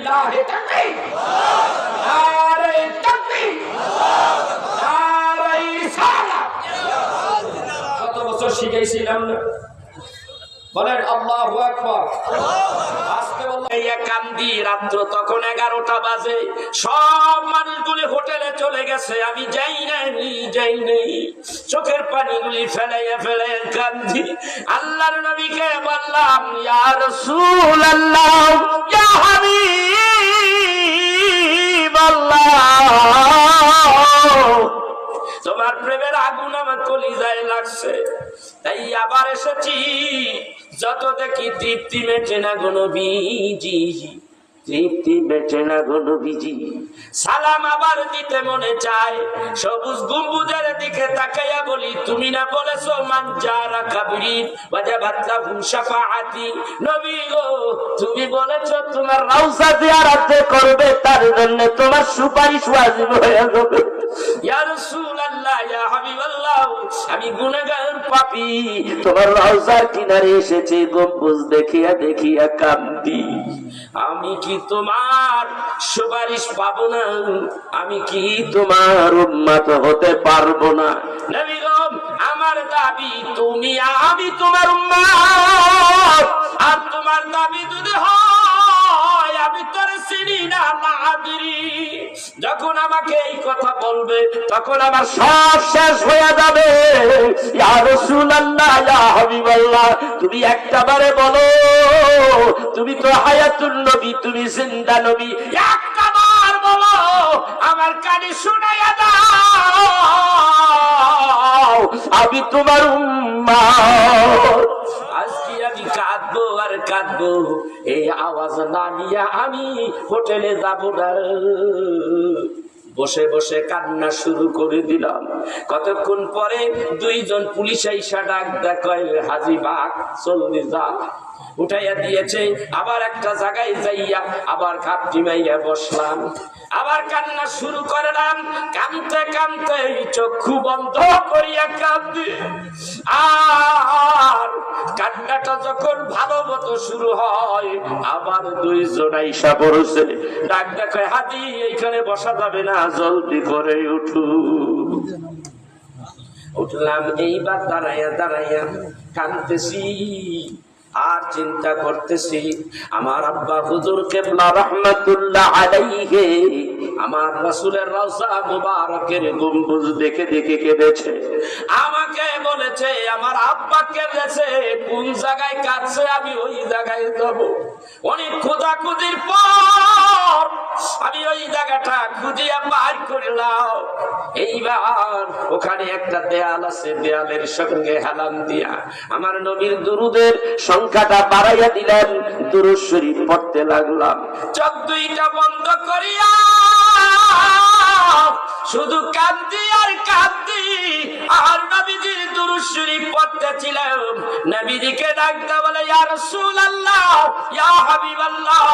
লিল্লাহি তাকবীর, নারে তাকবীর, নারে রিসালাত। কত বছর শিখাইছিলাম না? বলেন আল্লাহু আকবার। আজকে বললাম এই কান্দি, রাত্র তখন 11টা বাজে, সব মানুষগুলি হোটেলে চলে গেছে, আমি যাই নাই, চোখের পানিগুলি ফেলাইয়া কান্দি। আল্লাহর নবীকে বললাম, ইয়া রাসূলুল্লাহ, ইয়া হাবিবাল্লাহ, তোমার প্রেমের আগুন আমার কলিজায় লাগছে, তাই আবার এসেছি। যত দেখি তৃপ্তি মেটে না গো নবীজি, তৃপ্তি মেটে না গো নবীজি। সালাম আবার দিতে মনে চায়, সবুজ গম্বুজের দিকে তাকাইয়া বলি, তুমি না বলেছো মান জারা কাবরি ওয়াজাবাত লাহু শাফাআতি? নবী গো, তুমি বলেছো তোমার রওজা জিয়ারত করবে, তার জন্য তোমার সুপারিশ ওয়াজিব হয়ে যাবে। ইয়া রাসূলুল্লাহ, ইয়া হাবিবাল্লাহ, আমি গুনাহগার পাপী, তোমার রওজার কিনারে এসেছি, গম্বুজ দেখিয়া কান্দি। আমি কি তোমার সুপারিশ পাবো না? আমি কি তোমার উম্মত হতে পারবো না? নবী গো, আমার দাবি তুমি, আমি তোমার উম্মত, আর তোমার দাবি যদি হয় আমি তোর চিনি না মাহাদিরি। যখন আমাকে এই কথা বলবে তখন আমার সব শেষ হয়ে যাবে। ইয়া রাসূলুল্লাহ, ইয়া হাবিবাল্লাহ, তুমি একটাবারে বলো, তুমি তো হায়াতুন নবী, তুমি জিন্দা নবী, একটাবার বলো, আমার কানে শুনাইয়া দাও, আমি তোমার উম্মত। আজকে আমি কাঁদবো আর কাঁদবো, এই আওয়াজ না নিয়ে আমি হোটেলে যাবো না। বসে বসে কান্না শুরু করে দিলাম। কতক্ষণ পরে দুইজন পুলিশ আইসা ডাক দেয়, হাজী বাগ জলদি যা। উঠাইয়া দিয়েছে, আবার একটা জায়গায় যাইয়া আবার খাপটি মাইয়া বসলাম, আবার কান্না শুরু করলাম। কাঁদতে কাঁদতে চক্ষু বন্ধ করিয়া কাঁদি। আর কান্নাটা যখন ভালো মতো শুরু হয়, আবার দুইজন আইসা পড়ছে, ডাক দেখায়, হাজী এইখানে বসা যাবে না, জলদি করে উঠু। উঠলাম, এইবার দাঁড়াইয়া কাঁদতেছি আর চিন্তা করতেছি। আমার আব্বা হুজুর কেবলা রাহমাতুল্লাহ আলাইহি আমার রাসূলের রওজা মুবারকের গম্বুজ দেখে কেঁদেছে। আমাকে বলেছে আমার আব্বা কেঁদেছে, কোন জায়গায় কাঁদছে আমি ওই জায়গায় যাব। অনেক খোঁজাখুঁজির পর আমি ওই জায়গাটা খুঁজিয়া পার করলাম। এইবার ওখানে একটা দেয়াল আছে, দেয়ালের সঙ্গে হেলান দিয়া আমার নবীর দুরুদের সংখ্যাটা বাড়াইয়া দিলেন, দুরূদ শরীফ পড়তে লাগলাম। চোখ দুইটা বন্ধ করিয়া শুধু কাঁদি আর কাঁদি, আর নবীজির দুরূদ শরীফ পড়তেছিলাম। নবীজিকে ডাকতে বলে, ইয়া রাসূলুল্লাহ, ইয়া হাবিবাল্লাহ,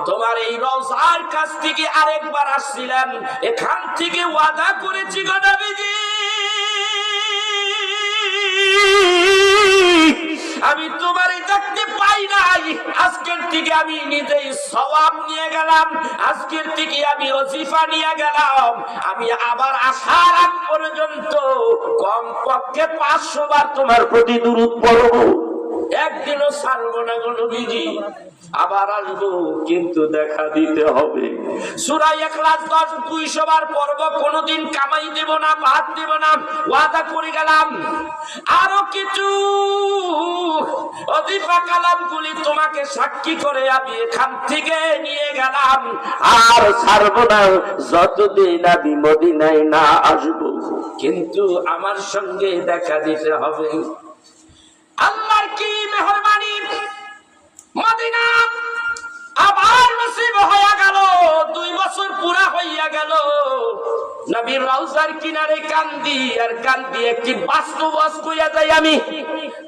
তোমার এই রওজার কাছ থেকে আরেকবার আসছিলাম, এখান থেকে ওয়াদা করেছি গো নবীজি, আমি তোমারই দেখতে পাই নাই। আজকের থেকে আমি নিজেই সওয়াব নিয়ে গেলাম, আজকের থেকে আমি ওজিফা নিয়ে গেলাম। আমি আবার আসার আগ পর্যন্ত কমপক্ষে 500 বার তোমার প্রতি দুরূদ পড়বো, একদিনও ছাড়বো না গো নবীজি। আবার আসবো, কিন্তু দেখা দিতে হবে। সূরা ইখলাস 200 বার পড়বো, কোনদিন কামাই দেব না, ভাত দেব না, ওয়াদা করে গেলাম। আরো কিছু ওজিফা কালামগুলি তোমাকে সাক্ষী করে আমি এখান থেকে নিয়ে গেলাম, আর ছাড়বো না যতদিন আমি মদিনায় না আসবো। কিন্তু আমার সঙ্গে দেখা দিতে হবে। আল্লাহর কি মেহেরবানি, মদিনা আবার নসিব হয়ে গেল। 2 বছর পুরা হইয়া গেল। নবীর রওজার কিনারে কান্দি আর কান্দি, একটি বাস্তব কইয়া যাই আমি।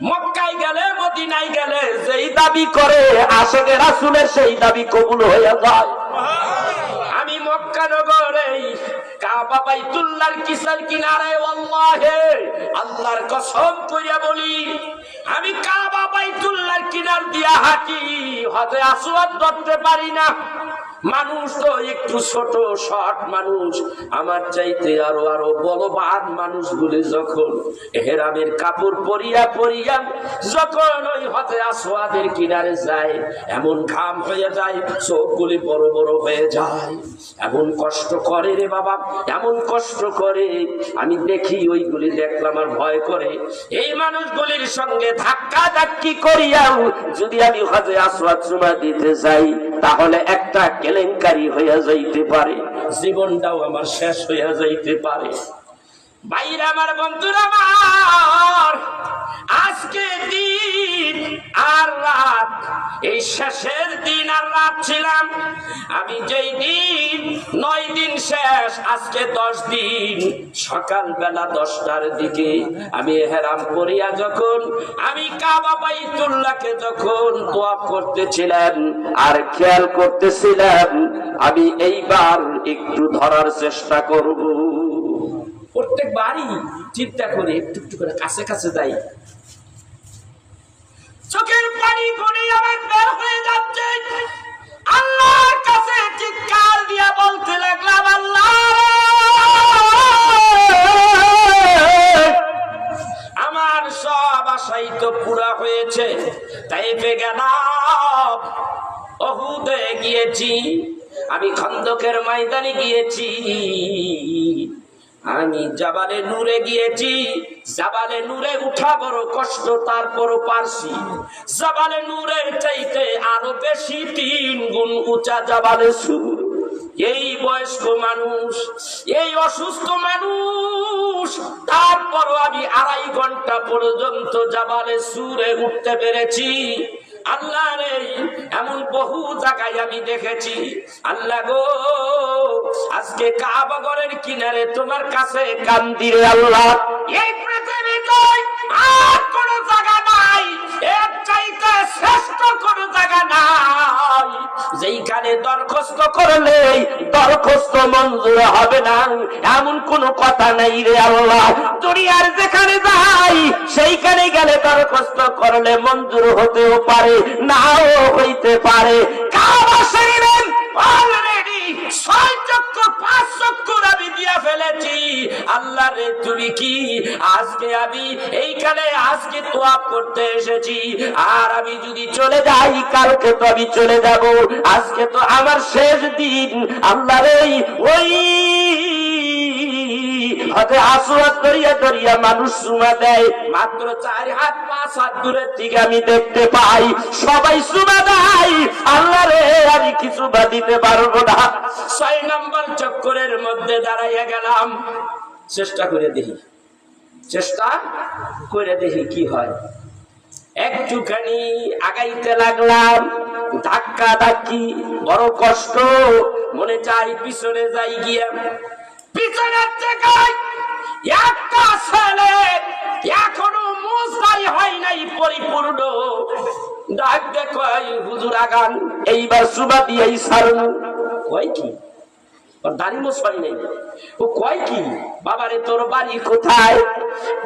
মক্কায় গেলে, মদিনায় গেলে যেই দাবি করে আশেকে রাসূলের সেই দাবি কবুল হয়ে যায়। আমি মক্কা নগরে কাবা বাইতুল্লাহর কিসার কিনারে, ওয়াল্লাহি আল্লাহর কসম কইরা বলি, আমি কাবা বাইতুল্লাহর কিনার দিয়া হাঁটি, হযরত আসওয়াদ ধরতে পারি না। মানুষ তো একটু ছোট শর্ট মানুষ, আমার চাইতে আরো আরো বলবান মানুষগুলি যখন এহরামের কাপড় পরিয়া পরিয়া যখন ওই হজে আসওয়াদের কিনারে যায়, এমন ঘাম হয়ে যায়, চোখগুলি বড় বড় হয়ে যায়, এমন কষ্ট করে রে বাবা, এমন কষ্ট করে। আমি দেখি ওইগুলি দেখলাম আর ভয় করে। এই মানুষগুলির সঙ্গে ধাক্কা ধাক্কি করিয়াও যদি আমি হজে আসওয়াদ চুমা দিতে যাই, তাহলে একটা কেলেঙ্কারি হইয়া যাইতে পারে, জীবনটাও আমার শেষ হইয়া যাইতে পারে। ভাইরা আমার, বন্ধুরা আমার, আজকে দিন আর রাত, এই শেষের দিন আর রাত ছিলাম আমি। যেই দিন 9 দিন শেষ, আজকে 10 দিন। সকালবেলা 10টার দিকে আমি ইহরাম করিয়া যখন আমি কাবা বাইতুল্লাহকে যখন তোয়াফ করতেছিলাম আর খেয়াল করতেছিলাম, আমি এইবার একটু ধরার চেষ্টা করব। প্রত্যেকবারই চিন্তা করে একটু একটু করে কাছে কাছে যাই, চোখের পানি পড়ে আমার বের হয়ে যাচ্ছে। আল্লাহর কাছে চিৎকার দিয়া বলতে লাগলাম, আল্লাহ আমার সব আশাই তো পুরা হয়েছে। তাইফে গেলাম, উহুদে গিয়েছি, আমি খন্দকের ময়দানে গিয়েছি, আমি জাবালে নূরে গিয়েছি। জাবালে নূরে উঠা বড় কষ্ট, তারপরও পারছি। জাবালে নূরের চাইতে আরো বেশি 3 গুণ উঁচা জাবালে সুর। এই বয়স্ক মানুষ, এই অসুস্থ মানুষ, তারপরও আমি 2.5 ঘন্টা পর্যন্ত জাবালে সুরে উঠতে পেরেছি। আল্লাহ রে, এমন বহু জায়গায় আমি দেখেছি। আল্লাহ গো, আজকে কাবা ঘরের কিনারে তোমার কাছে কান্দি রে আল্লাহ। এই পৃথিবীতে আর কোন জায়গা নাই, এর চাইতে শ্রেষ্ঠ কোন জায়গা নাই যেইখানে দরখাস্ত করলে দরখাস্ত মঞ্জুর হবে না, এমন কোন কথা নাই রে আল্লাহ। দুনিয়ার যেখানে যাই সেইখানে গেলে দরখাস্ত করলে মঞ্জুর হতেও পারে, নাও হইতে পারে। কাবা শরীফে অলরেডি 6 চক্কর 5 চক্কর আমি দিয়া ফেলেছি। আল্লাহ রে, তুমি কি আজকে আমি এইখানে আজকে তোয়াফ করতে এসেছি, আর আমি যদি চলে যাই কালকে তো আমি চলে যাব, আজকে তো আমার শেষ দিন। আল্লাহ রে, ওই হতে আসওয়াদ দরিয়া দরিয়া মানুষ চুমা দেয়, মাত্র 4 হাত 5 হাত দূরের থেকে আমি দেখতে পাই, সবাই চুমা দেয়। আল্লাহ রে, আমি কিছু বা দিতে পারবো না। 6 নম্বর চক্করের মধ্যে দাঁড়াইয়া গেলাম, চেষ্টা করে দেখি, চেষ্টা করে দেখি কি হয়। একটুখানি আগাইতে লাগলাম, ধাক্কা ধাক্কি, বড় কষ্ট, মনে চাই পিছনে যাই গিয়া। পিছনের জায়গায় একটা ছেলে এখনো মুজদারি হয় নাই পরিপূর্ণ, ডাক দেখো, হুজুর আগান, এইবার সুবা দিয়েই সারু। কয় কি, ওর দাড়ি মোছ হয় নাই। ও কয় কি, বাবা রে তোর বাড়ি কোথায়?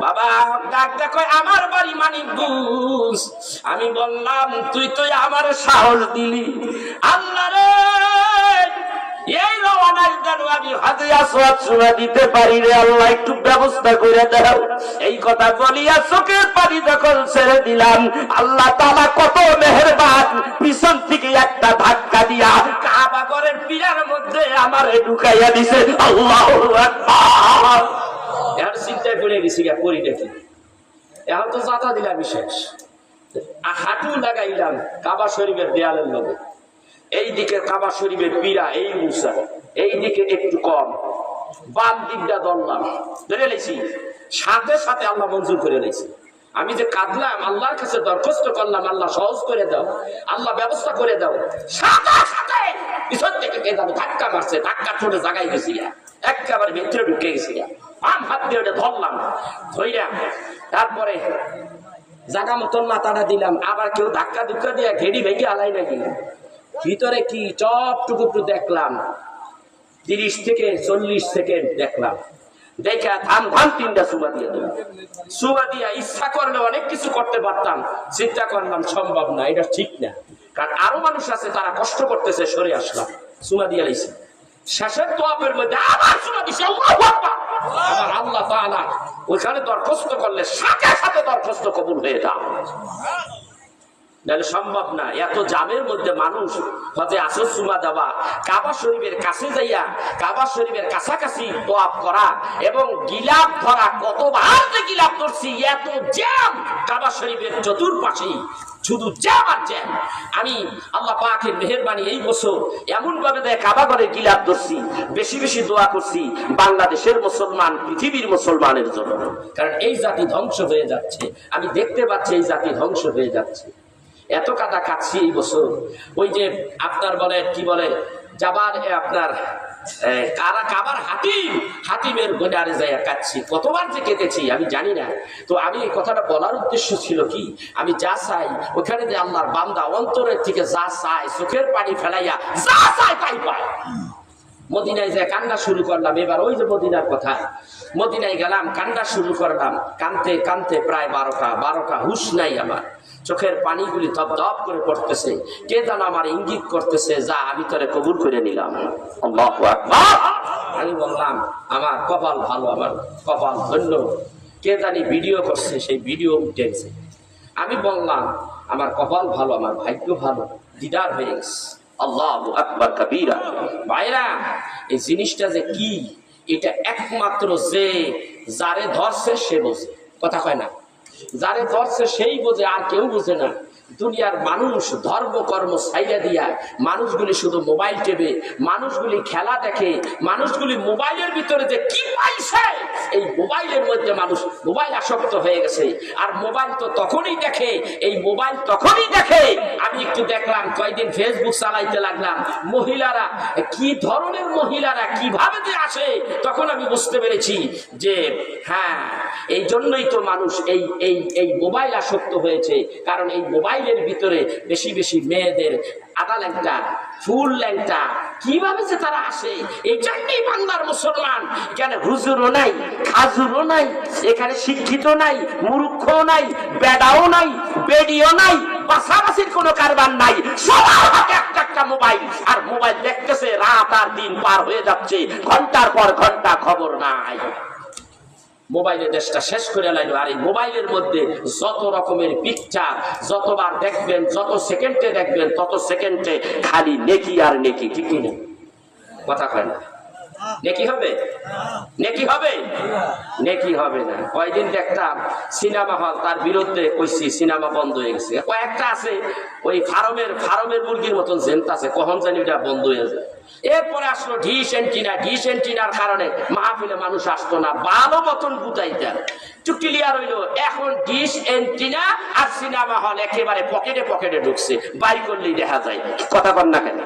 বাবা ডাক দেখো, আমার বাড়ি মানিকগঞ্জ। আমি বললাম, তুই তো আমার সাহস দিলি। আল্লাহ রে, এই রওয়ানায় যেন আমি হজে আসওয়াদ চুমা দিতে পারি রে আল্লাহ, একটু ব্যবস্থা করে দাও। এই কথা বলিয়া চোখের পানি যখন ছেড়ে দিলাম, আল্লাহ তাআলা কত মেহেরবান, পিছন থেকে একটা ধাক্কা দিয়া কাবা ঘরের পিলার মধ্যে আমারে ঢুকাইয়া দিছে। আল্লাহু আকবার। এর চিন্তায় পড়ে গেছি, করি দেখি, এখন তো জাতা দিলাম শেষ, হাঁটু লাগাইলাম কাবা শরীফের দেয়ালের লগে। এই দিকে কাবা শরীফের পীড়া এই উঁচা, এই দিকে একটু কম, বাম দিকটা ধরলাম, ধরে লেছি, সাথে সাথে আল্লাহ মঞ্জুর করে লেছি। আমি যে কাঁদলাম, আল্লাহর কাছে দরখাস্ত করলাম, আল্লাহ সহজ করে দাও, আল্লাহ ব্যবস্থা করে দাও, সাথে সাথে পিছন থেকে কে যাবে ধাক্কা মারছে, ধাক্কা ছোটে জায়গায় গেছি, একেবারে ভিতরে ঢুকে গেছি। বাম হাত দিয়ে ওটা ধরলাম, ধইরা তারপরে জায়গা মতন মাথাটা দিলাম। আবার কেউ ধাক্কা ধুক্কা দিয়া ঘেড়ি ভেঙে আলাই নাকি, ভিতরে কি চপটুকু দেখলাম, 30 থেকে 40 সেকেন্ড দেখলাম। দেখা ধাম ধাম 3টা সুবা দিয়ে দিলাম। সুবা দিয়া ইচ্ছা করলে অনেক কিছু করতে পারতাম, চিন্তা করলাম সম্ভব না, এটা ঠিক না, কারণ আরো মানুষ আছে তারা কষ্ট করতেছে, সরে আসলাম। চুমা দিয়ে লাইছে। শেষের তোয়াফের মধ্যে আবার চুমা দিছে, আল্লাহু আকবার। আমার আল্লাহ তাআলা ওইখানে দরখাস্ত করলে সাথে সাথে দরখাস্ত কবুল হয়ে যায়, নাহলে সম্ভব না। এত জামের মধ্যে মানুষ হজে আসর চুমা দেওয়া, কাবা শরীফের কাছে যাইয়া কাবা শরীফের কাছাকাছি তোয়াফ করা এবং গিলাফ ধরা, কতবার যে গিলাফ ধরছি, এত জ্যাম কাবা শরীফের চতুর্পাশেই, শুধু জ্যাম আর জ্যাম। আমি আল্লাহ পাকের মেহেরবানি এই বছর এমন ভাবে দেয় কাবা ঘরে গিলাফ ধরছি, বেশি বেশি দোয়া করছি বাংলাদেশের মুসলমান, পৃথিবীর মুসলমানের জন্য, কারণ এই জাতি ধ্বংস হয়ে যাচ্ছে। আমি দেখতে পাচ্ছি এই জাতি ধ্বংস হয়ে যাচ্ছে। এত কাদা কাটছি এই বছর। ওই যে আপনার বলে কি বলে যাবার আপনার কাবার হাতিমের গোডারে যাইয়া কাটছি, কতবার যে কেটেছি আমি জানি না। তো আমি এই কথাটা বলার উদ্দেশ্য ছিল কি, আমি যা চাই ওখানে যে আল্লাহর বান্দা অন্তরের থেকে যা চায়, চোখের পানি ফেলাইয়া যা চায় তাই পায়। মদিনায় যায় কান্না শুরু করলাম, এবার ওই যে মদিনার কথা, মদিনায় গেলাম, কান্না শুরু করলাম, কানতে কানতে প্রায় 12টা হুশ নাই আমার, চোখের পানিগুলি ধপ ধপ করে পড়তেছে। কে যেন আমার ইঙ্গিত করতেছে, যা আমি তোরে কবুল করে নিলাম। আল্লাহু আকবার। আমি বললাম আমার কপাল ভালো, আমার কপাল ধন্য। কে জানি ভিডিও করছে, সেই ভিডিও উঠেছে। আমি বললাম আমার কপাল ভালো, আমার ভাগ্য ভালো, দিদার হয়ে গেছে। আল্লাহু আকবার কাবীরা। ভাইরা, এই জিনিসটা যে কি, এটা একমাত্র যে যারে ধরছে সে বোঝে, কথা কয় না, যারে ধরছে সেই বোঝে, আর কেউ বোঝে না। দুনিয়ার মানুষ ধর্ম কর্ম ছাইড়া দিয়া মানুষগুলি শুধু মোবাইল টেপে, মানুষগুলি খেলা দেখে, মানুষগুলি মোবাইলের ভিতরে যে কি পাইছে, এই মোবাইলের মধ্যে মানুষ মোবাইল আসক্ত হয়ে গেছে। আর মোবাইল তো তখনই দেখে, এই মোবাইল তখনই দেখে। আমি একটু দেখলাম কয়েকদিন ফেসবুক চালাইতে লাগলাম, মহিলারা কি ধরনের, মহিলারা কিভাবে যে আসে, তখন আমি বুঝতে পেরেছি যে হ্যাঁ, এই জন্যই তো মানুষ এই এই এই মোবাইল আসক্ত হয়েছে। কারণ এই মোবাইলের ভিতরে বেশি বেশি মেয়েদের আধা ল্যাংটা, ফুল ল্যাংটা, কিভাবে যে তারা আসে। এই জন্যই বাংলার মুসলমান এখানে হুজুরও নাই, খাজুরও নাই, এখানে শিক্ষিত নাই, মূর্খও নাই, বেডাও নাই, বেডিও নাই, বাছাবাছির কোনো কারবার নাই, সবার হাতে একটা একটা মোবাইল, আর মোবাইল দেখতেছে, রাত আর দিন পার হয়ে যাচ্ছে, ঘন্টার পর ঘন্টা খবর নাই। মোবাইলে দেশটা শেষ করে লাইল। আর এই মোবাইলের মধ্যে যত রকমের পিকচার, যতবার দেখবেন, যত সেকেন্ডে দেখবেন, তত সেকেন্ডে খালি নেকি আর নেকি, ঠিক নেই, কথা কয় না। নেকি হবে, নেকি হবে, নেকি হবে না। কয়দিন দেখতাম সিনেমা হল, তার বিরুদ্ধে কইছি, সিনেমা বন্ধ হয়ে গেছে। কয়েকটা আছে ওই ফার্মের মুরগির মতন জেন্ট আছে, কখন জানি ওটা বন্ধ হয়ে যায়। এরপরে আসলো ডিশ এন্টিনার কারণে মাহফিলে মানুষ আসতো না, ভালো মতন বুঝাইতেন, একটু ক্লিয়ার হইলো। এখন ডিশ এন্টিনা আর সিনেমা হল একেবারে পকেটে পকেটে ঢুকছে, বাই করলেই দেখা যায়, কথা কর না কেন।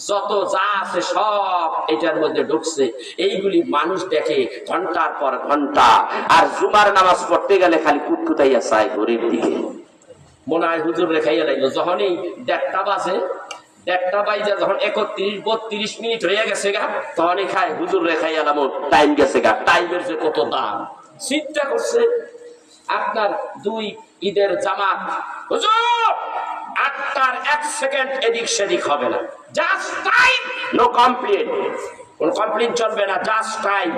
যত যা আছে সব এটার মধ্যে ঢুকছে। এইগুলি মানুষ দেখে ঘন্টার পর ঘন্টা। আর জুমার নামাজ পড়তে গেলে খালি কুটকুটাইয়া চায় ঘরের দিকে, মনে হয় হুজুর রেখাইয়া লাগলো। যখনই 1:30 বাজে, 1:30 বাইজা যখন 31-32 মিনিট হয়ে গেছে গা, তখনই খায় হুজুর রেখাই এলাম, টাইম গেছে গা। টাইমের যে কত দাম, চিন্তা করছে। আপনার 2 ঈদের জামাত, হুজুর 8টার 1 সেকেন্ড এদিক সেদিক হবে না, জাস্ট টাইম, নো কমপ্লেন, কোন কমপ্লেন চলবে না, জাস্ট টাইম,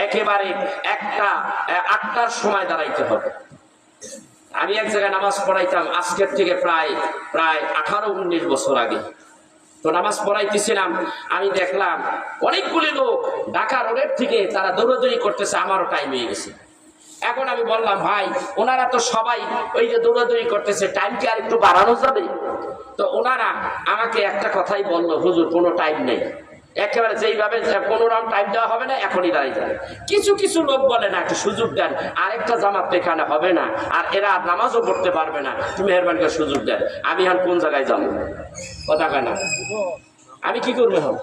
একেবারে 8টার সময় দাঁড়াইতে হবে। আমি এক জায়গায় নামাজ পড়াইতাম, আজকের থেকে প্রায় 18-19 বছর আগে। তো নামাজ পড়াইতেছিলাম, আমি দেখলাম অনেকগুলি লোক ঢাকা রোডের থেকে তারা দৌড়াদৌড়ি করতেছে, আমারও টাইম হয়ে গেছে। এখন আমি বললাম, ভাই ওনারা তো সবাই ওই যে দৌড়াদৌড়ি করতেছে, টাইম কি আর একটু বাড়ানো যাবে? তো ওনারা আমাকে একটা কথাই বললো, হুজুর কোনো টাইম নেই, একেবারে যেইভাবে 15 রাউন্ড টাইম দেওয়া হবে না, এখনই দাঁড়িয়ে যাবে। কিছু কিছু লোক বলে না, একটু সুযোগ দেন, আরেকটা জামাত এখানে হবে না, আর এরা নামাজও পড়তে পারবে না, তুমি মেহরবানি করে সুযোগ দেন। আমি এখন কোন জায়গায় যাবো, কথা কয় না, আমি কি করবো, এখন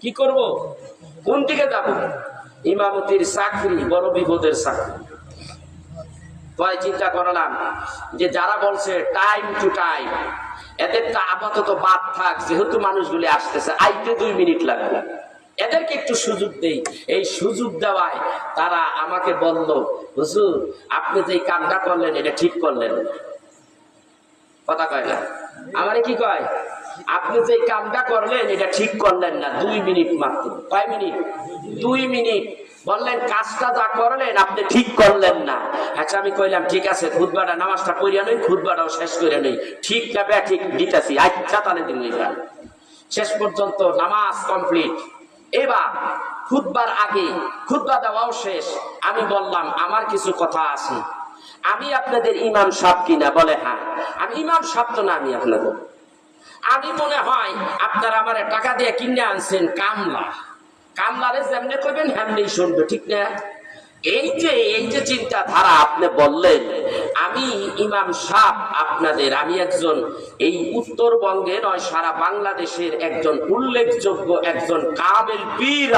কি করব, কোন দিকে যাব? ইমামতির চাকরি বড় বিপদের চাকরি। তাই চিন্তা করলাম যে যারা বলছে টাইম টু টাইম, এদেরটা আপাতত বাদ থাক, যেহেতু মানুষগুলি আসতেছে, আইতে 2 মিনিট লাগবে, এদেরকে একটু সুযোগ দেই। এই সুযোগ দেওয়ায় তারা আমাকে বলল, হুজুর আপনি যে কামটা করলেন এটা ঠিক করলেন, কথা কয় না, আমারে কি কয়, আপনি যে কামটা করলেন এটা ঠিক করলেন না, 2 মিনিট মাত্র। কয় মিনিট? 2 মিনিট। বললেন কাজটা যা করলেন আপনি ঠিক করলেন না। আচ্ছা আমি কইলাম ঠিক আছে, খুতবাটা নামাজটা পড়িয়া নই, খুতবাটাও শেষ করে নই, ঠিক না বে ঠিক দিতেছি, আচ্ছা তাহলে দিন। শেষ পর্যন্ত নামাজ কমপ্লিট। এবার খুতবার আগে খুতবা দেওয়াও শেষ। আমি বললাম আমার কিছু কথা আছে, আমি আপনাদের ইমাম সাহেব কিনা? বলে হ্যাঁ। আমি ইমাম সাহেব তো না, আমি আপনাদের, আমি মনে হয় আপনারা আমার টাকা দিয়ে কিনে আনছেন কামলা, কামলারে যেমনি করবেন হেমনি শুনবে, ঠিক না? এই যে চিন্তাধারা আপনি বললেন, আমি ইমাম সাহেব আপনাদের, আমি একজন এই উত্তরবঙ্গে নয় সারা বাংলাদেশের একজন উল্লেখযোগ্য একজন কামেল পীর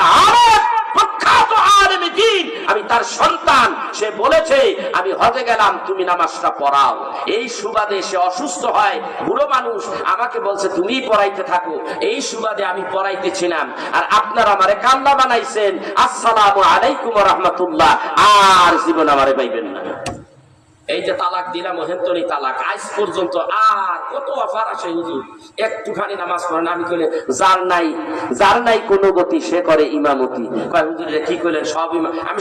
প্রখ্যাত আলেমে দ্বীন, আমি তার সন্তান। সে বলেছে আমি হজে গেলাম, তুমি নামাজটা পড়াও। এই সুবাদে সে অসুস্থ হয়, বুড়ো মানুষ, আমাকে বলছে তুমি পড়াইতে থাকো। এই সুবাদে আমি পড়াইতেছিলাম, আর আপনারা আমারে কামলা বানাইছেন। আসসালামু আলাইকুম ওয়া রাহমাতুল্লাহ, আর জীবন আমারে পাইবেন না। এই যে তালাক দিলাম, হেন্তনি তালাক, আজ পর্যন্ত আর কত অফার আসে, হুজুর একটুখানি নামাজ পড়েন। আমি কইলে যার নাই কোনো গতি সে করে ইমামতি। হুজুর কি কইলেন? সব ইমাম। আমি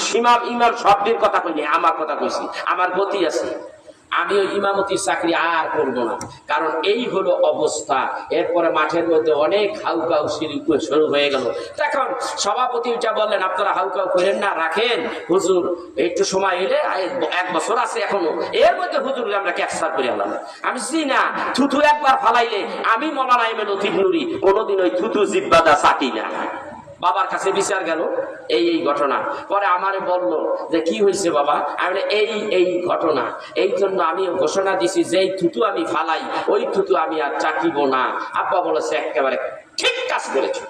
ইমাম সবটির কথা কইনি, আমার কথা কইছি, আমার গতি আছে। আমি ওই ইমামতির চাকরি আর করবো না, কারণ এই হলো অবস্থা। এরপরে মাঠের মধ্যে অনেক হাউকাউ শুরু হয়ে গেল। এখন সভাপতি বললেন আপনারা হাউকাউ করেন না, রাখেন হুজুর, একটু সময় এলে 1 বছর আছে এখনো, এর মধ্যে হুজুর আমরা ক্যাপচার করে আনলাম। আমি না, থুথু একবার ফালাইলে আমি মৌলানা এম এ লতিফ নুরি কোনোদিন ওই থুথু জিব্বাদা চাটি না। বাবার কাছে বিচার গেল এই ঘটনা। পরে আমারে বলল যে কি হয়েছে বাবা? আমি এই ঘটনা, এই জন্য আমি ঘোষণা দিছি যে এই থুতু আমি ফালাই, ওই থুতু আমি আর চাটিব না। আব্বা বলেছে একেবারে ঠিক কাজ করেছে।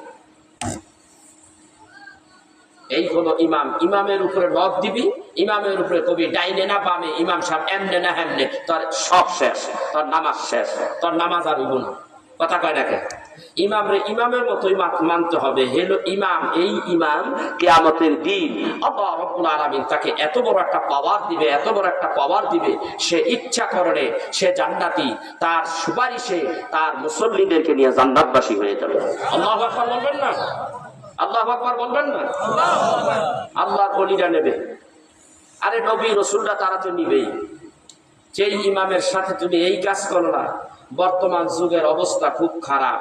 এই হলো ইমাম। ইমামের উপরে নদ দিবি, ইমামের উপরে কবি ডাইনে না বামে, ইমাম সাহেব এমনে না হেমনে, তোর সব শেষ, তোর নামাজ শেষ, তোর নামাজ আর হইব না। কথা কয় না কে? ইমামের মতোই মানতে হবে। হেলো ইমাম, এই ইমাম কিয়ামতের দিন আল্লাহ রাব্বুল আলামিন তাকে এত বড় একটা পাওয়ার দিবে, এত বড় একটা পাওয়ার দিবে, সে ইচ্ছা করলে সে জান্নাতি, তার সুপারিশে তার মুসল্লিদেরকে নিয়ে জান্নাতবাসী হয়ে যাবে। আল্লাহু আকবার বলবেন না? আল্লাহু আকবার বলবেন না? আল্লাহর ওলিরা নেবে। আরে নবী রাসূলরা তারা তো নিবেই। যেই ইমামের সাথে তুমি এই কাজ করো না, বর্তমান যুগের অবস্থা খুব খারাপ।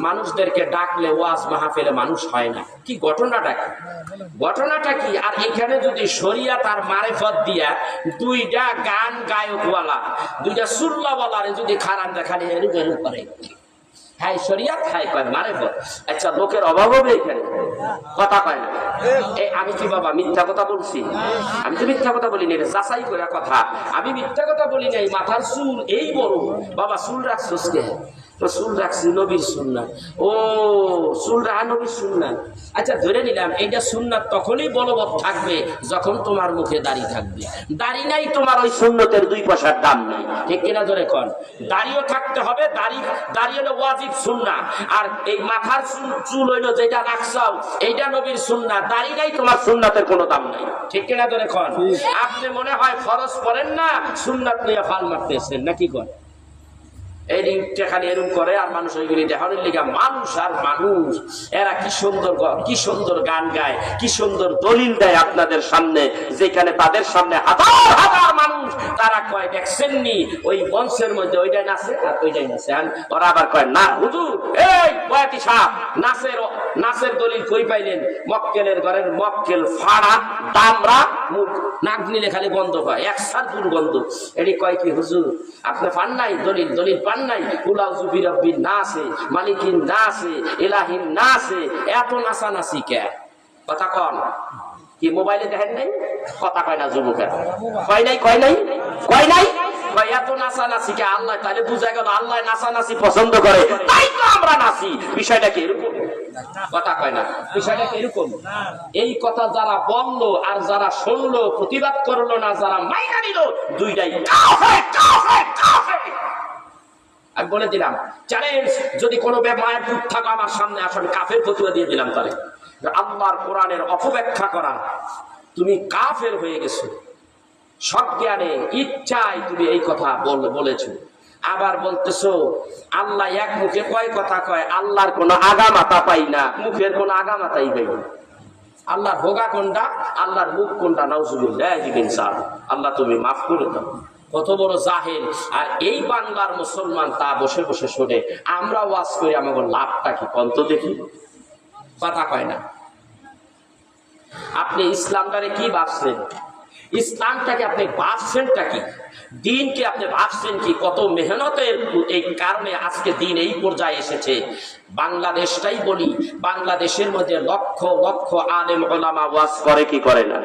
মানুষদেরকে ডাকলে ওয়াজ মাহফিলে মানুষ হয় না। কি ঘটনাটা কি? আর এখানে যদি শরিয়াত আর মারেফত দিয়া দুইটা গান গায়কওয়ালা, দুইটা সুরলাওয়ালারে যদি খারাপ দেখালে এরকম করে, হ্যাঁ শরিয়াত খায় কয় মারেফত। আচ্ছা লোকের অভাব হবে এখানে? কথা কয় না। আমি কি বাবা মিথ্যা কথা বলছি? আমি তো মিথ্যা কথা বলি নাই, যাচাই করে কথা। আমি মিথ্যা কথা বলি নাই। মাথার চুল এই বড়, বাবা চুল রাখছোস কে? তো চুল রাখছি নবীর সুন্নাত। ও চুল রাখা নবীর সুন্নাত। আচ্ছা ধরে নিলাম এইটা সুন্নাত তখনই বলবৎ থাকবে যখন তোমার মুখে দাড়ি থাকবে। দাড়ি নাই তোমার ওই সুন্নতের 2 পয়সার দাম নাই, ঠিক কিনা ধরে কন? দাড়িও থাকতে হবে, দাড়ি হলো ওয়াজিব সুন্নাত। আর এই মাথার চুল হইলো যেটা রাখছাও এইটা নবীর সুন্নাত। দাড়ি নাই তোমার সুন্নাতের কোনো দাম নাই, ঠিক কিনা ধরে কন? আপনি মনে হয় ফরজ পড়েন না, সুন্নাত নিয়ে ফাল মারতেছেন নাকি কন? এই খালি এরকম করে আর মানুষ ওইগুলি দেখানোর লিগা মানুষ আর মানুষ, এরা কি সুন্দর গান গায়, কি সুন্দর দলিল দেয় আপনাদের সামনে, যেখানে তাদের সামনে হাজার হাজার মানুষ, তারা কয় দেখছেননি ওই মঞ্চের মধ্যে ওইটাই নাচে আর ওইটাই নাচে। ওরা আবার কয় না হুজুর, এই বয়াতি সাহেব নাচের দলিল কই পাইলেন? মক্কেলের ঘরের মক্কেল ফাড়া দামরা মুখ নাক নিলে খালি গন্ধ হয়, একসার দুর্গন্ধ। এটি কয় কি হুজুর আপনি পান নাই দলিল পান নাই? কুলাউ জুবি রব্বিন নাসে, মালিকিন নাসে, ইলাহিন নাসে, এত নাচানাচি কে? কথা কন কি মোবাইলে দেখেন নাই? কথা কয় না যুবকের, কয় নাই এত নাচানাচি কে? আল্লাহ তাহলে বুঝা গেল আল্লাহ নাচানাচি পছন্দ করে, তাই তো আমরা নাচি। বিষয়টা কি এরকম? কথা কয় না, বিষয়টা কি এরকম? এই কথা যারা বললো আর যারা শুনলো, প্রতিবাদ করলো না, যারা মাইনা নিল, দুইটাই কাফের। আমি বলে দিলাম চ্যালেঞ্জ, যদি কোনো মায়ের দুধ থাকো আমার সামনে আসলে কাফের ফতুয়া দিয়ে দিলাম, তাহলে আল্লাহর কোরআনের অপব্যাখ্যা করা, তুমি কাফের হয়ে গেছো। সজ্ঞানে ইচ্ছায় তুমি এই কথা বলেছো। আবার বলতেছো আল্লাহ এক মুখে কয় কথা কয়, আল্লাহর কোনো আগা মাথা পাই না, মুখের কোনো আগা মাথাই পাই না। আল্লাহর হোগা কোনটা, আল্লাহর মুখ কোনটা? নাউজুবিল্লাহ। আল্লাহ তুমি মাফ করে দাও। কত বড় জাহেল। আর এই বাংলার মুসলমান তা বসে বসে শোনে। আমরা ওয়াজ করি, আমাদের লাভটা কি কন্ত দেখি? কথা কয় না। আপনি ইসলামটারে কি ভাবছেন? ইসলামটাকে আপনি ভাবছেনটা কি? দিনকে আপনি ভাবছেন কি? কত মেহনতের এই কারণে আজকে দিন এই পর্যায়ে এসেছে। বাংলাদেশটাই বলি, বাংলাদেশের মধ্যে লক্ষ লক্ষ আলেম ওলামা ওয়াজ করে কি করে না?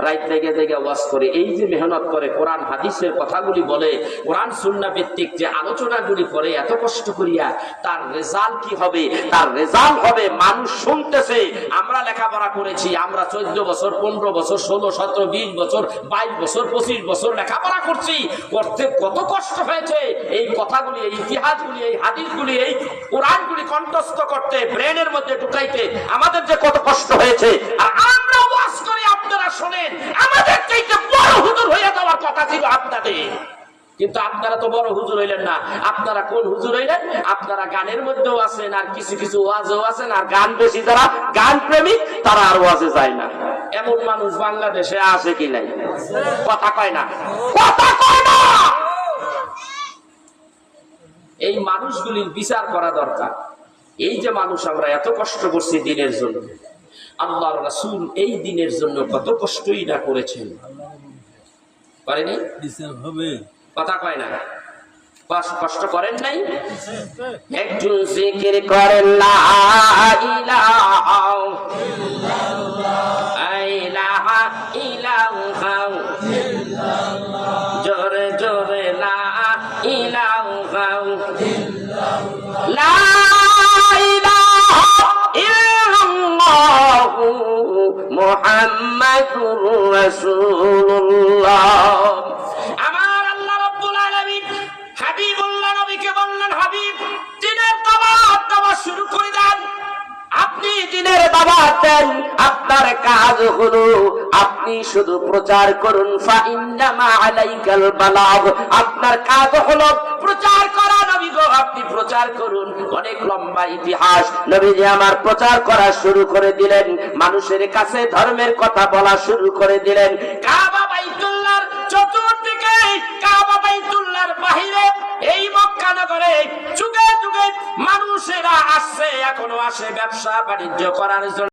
রাত থেকে থেকে ওয়াজ করে। এই যে মেহনত করে, কোরআন হাদিসের কথাগুলি বলে, কোরআন সুন্নাহ ভিত্তিক যে আলোচনাগুলি করে এত কষ্ট করিয়া, তার রেজাল্ট কি হবে? তার রেজাল্ট হবে মানুষ শুনতেছে। আমরা লেখাপড়া করেছি, আমরা 14 বছর 15 বছর 16 17 20 বছর 22 বছর 25 বছর লেখাপড়া করছি। করতে কত কষ্ট হয়েছে এই কথাগুলি, এই ইতিহাসগুলি, এই হাদিসগুলি, এই কোরআনগুলি কণ্ঠস্থ করতে, ব্রেনের মধ্যে ঢুকাইতে আমাদের যে কত কষ্ট হয়েছে। আর আমরা ওয়াজ করে আপনারা শোনেন। আমাদের চাইতে বড় হুজুর হয়ে যাওয়ার কথা ছিল আপনাদের, কিন্তু আপনারা তো বড় হুজুর হইলেন না। আপনারা কোন হুজুর হইলেন? আপনারা গানের মধ্যেও আছেন, আর কিছু কিছু ওয়াজেও আছেন। আর গান বেশি যারা গান প্রেমিক, তারা আর ওয়াজে যায় না। এমন মানুষ বাংলাদেশে আছে কি নাই? কথা কয় না, কথা কয় না। এই মানুষগুলির বিচার করা দরকার। এই যে মানুষ আমরা এত কষ্ট করছি দিনের জন্য, আল্লাহর রাসূল এই দিনের জন্য কত কষ্টই না করেছেন, পারেনি? কথা কয় না, কষ্ট করেন নাই? একটু জিকির করেন লা ইলাহা ইল্লাল্লাহ, জোরে জোরে লা ইলাহা লা ইলাহা ইল্লাল্লাহ মুহাম্মাদুর রাসূলুল্লাহ। আমার আল্লাহ রাব্বুল আলামিন হাবিবুল্লাহ নবীকে বললেন, হাবিব দিনের দাওয়াত দেওয়া শুরু করে দেন। আপনি দিনের দাওয়াত দেন, আপনার কাজ হলো আপনি শুধু প্রচার করুন। ফাইন্নামা আলাইকাল বালাগ, আপনার কাজ হলো প্রচার করা। নবী গো আপনি প্রচার করুন। অনেক লম্বা ইতিহাস। নবীজি আমার প্রচার করা শুরু করে দিলেন, মানুষের কাছে ধর্মের কথা বলা শুরু করে দিলেন। কাবা বাইতুল্লাহর চতুর্দিকে, কাবা বাইতুল্লাহর বাহিরে, এই মক্কা নগরে যুগে যুগে মানুষেরা আসছে, এখনো আসে ব্যবসা বাণিজ্য করার জন্য।